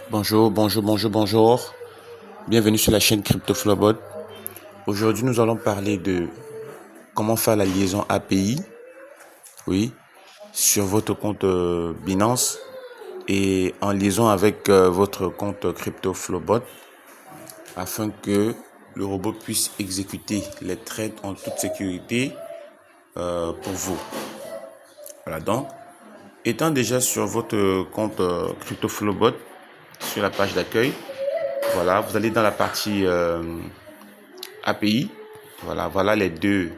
Bonjour, bonjour, bonjour, bonjour. Bienvenue sur la chaîne CryptoFlowBot. Aujourd'hui, nous allons parler de comment faire la liaison API, oui, sur votre compte Binance et en liaison avec votre compte CryptoFlowBot afin que le robot puisse exécuter les trades en toute sécurité pour vous. Voilà, donc, étant déjà sur votre compte CryptoFlowBot, sur la page d'accueil, voilà, vous allez dans la partie API. Voilà les deux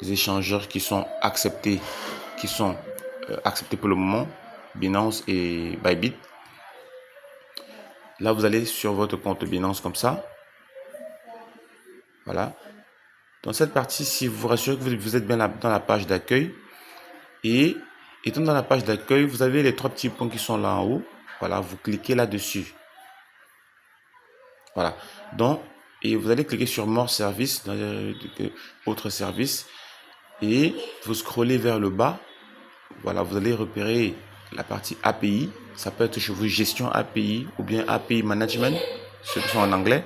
échangeurs qui sont acceptés, pour le moment, Binance et Bybit. Là, vous allez sur votre compte Binance comme ça. Voilà. Dans cette partie, si vous vous rassurez que vous êtes bien dans la page d'accueil. Et étant dans la page d'accueil, vous avez les trois petits points qui sont là en haut. Voilà, vous cliquez là-dessus. Voilà. Donc, et vous allez cliquer sur More Service, autre service, et vous scrollez vers le bas. Voilà, vous allez repérer la partie API. Ça peut être chez vous gestion API ou bien API Management, ceux qui sont en anglais.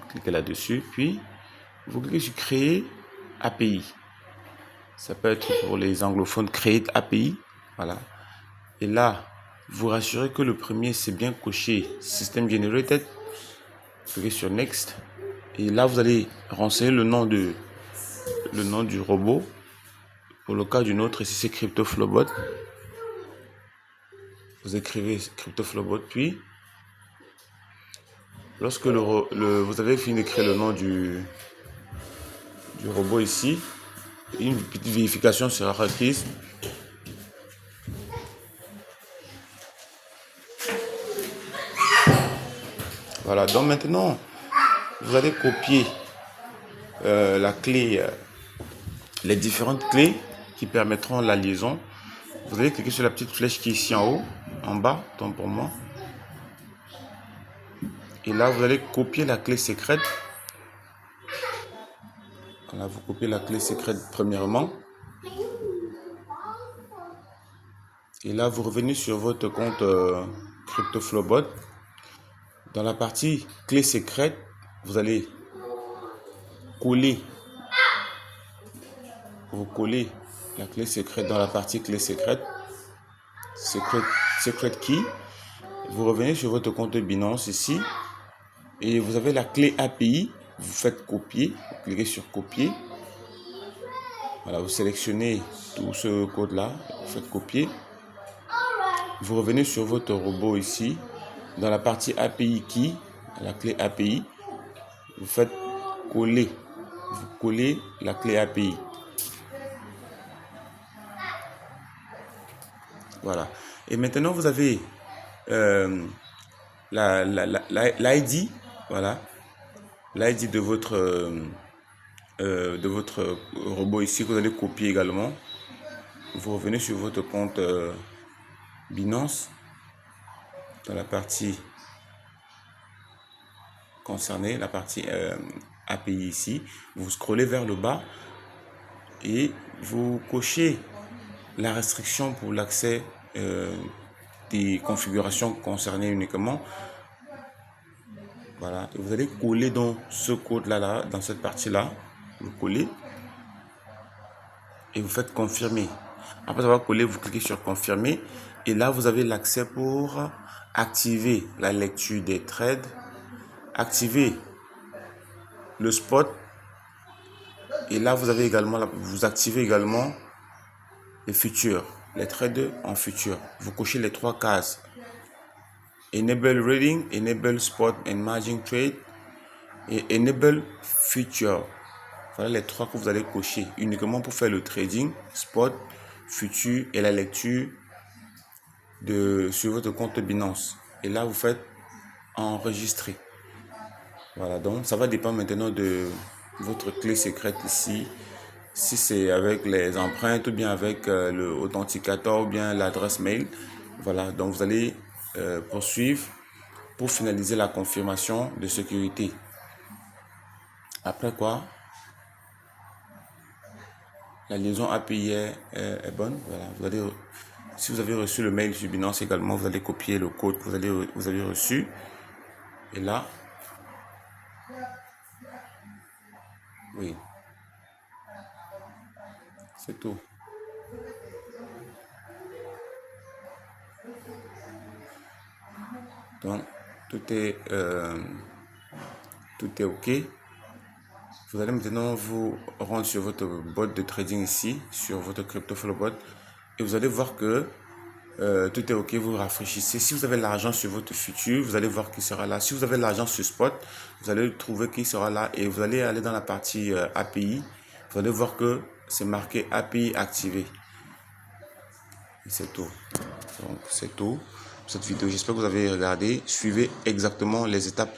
Cliquez là-dessus, puis vous cliquez sur Créer API. Ça peut être pour les anglophones Create API. Voilà. Et là, vous rassurez que le premier c'est bien coché System Generated. Cliquez sur Next. Et là, vous allez renseigner le nom du robot. Pour le cas d'une autre, ici c'est CryptoFlowBot. Vous écrivez CryptoFlowBot, puis lorsque vous avez fini d'écrire le nom du robot ici, une petite vérification sera requise. Voilà, donc maintenant, vous allez copier la clé, les différentes clés qui permettront la liaison. Vous allez cliquer sur la petite flèche qui est ici en haut, en bas, tant pour moi. Et là, vous allez copier la clé secrète. Voilà, vous copiez la clé secrète premièrement. Et là, vous revenez sur votre compte CryptoFlowBot. Dans la partie clé secrète, vous allez coller la clé secrète dans la partie clé secrète, secret key. Vous revenez sur votre compte Binance ici et vous avez la clé API. Vous faites copier, vous cliquez sur copier. Voilà, vous sélectionnez tout ce code là, vous faites copier. Vous revenez sur votre robot ici, dans la partie API key, la clé API. Vous faites coller, vous collez la clé API. Voilà. Et maintenant, vous avez l'ID, voilà, l'ID de votre robot ici que vous allez copier également. Vous revenez sur votre compte Binance, dans la partie concernée, la partie API ici. Vous scrollez vers le bas et vous cochez la restriction pour l'accès des configurations concernées uniquement. Voilà, et vous allez coller dans ce code là, dans cette partie là, vous collez et vous faites confirmer. Après avoir collé, vous cliquez sur confirmer et là vous avez l'accès pour activer la lecture des trades, activer le spot et là vous avez également, vous activez également les futurs, les trades en futur. Vous cochez les trois cases. Enable Reading, Enable Spot and Margin Trade et Enable Future. Voilà les trois que vous allez cocher uniquement pour faire le trading, spot, futur et la lecture sur votre compte Binance. Et là, vous faites enregistrer. Voilà, donc ça va dépendre maintenant de votre clé secrète ici. Si c'est avec les empreintes ou bien avec le authenticateur ou bien l'adresse mail. Voilà, donc vous allez poursuivre pour finaliser la confirmation de sécurité. Après quoi, la liaison API est bonne. Voilà, vous allez Si vous avez reçu le mail sur Binance également, vous allez copier le code que vous avez reçu. Et là, oui, c'est tout. Donc, tout est OK. Vous allez maintenant vous rendre sur votre bot de trading ici, sur votre CryptoFlowBot, et vous allez voir que tout est OK. Vous rafraîchissez. Si vous avez l'argent sur votre futur, vous allez voir qu'il sera là. Si vous avez l'argent sur spot, vous allez trouver qu'il sera là, et vous allez aller dans la partie API. Vous allez voir que c'est marqué API activé. Et c'est tout. Donc c'est tout pour cette vidéo. J'espère que vous avez regardé. Suivez exactement les étape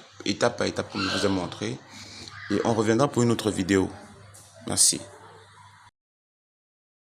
par étape comme je vous ai montré. Et on reviendra pour une autre vidéo. Merci.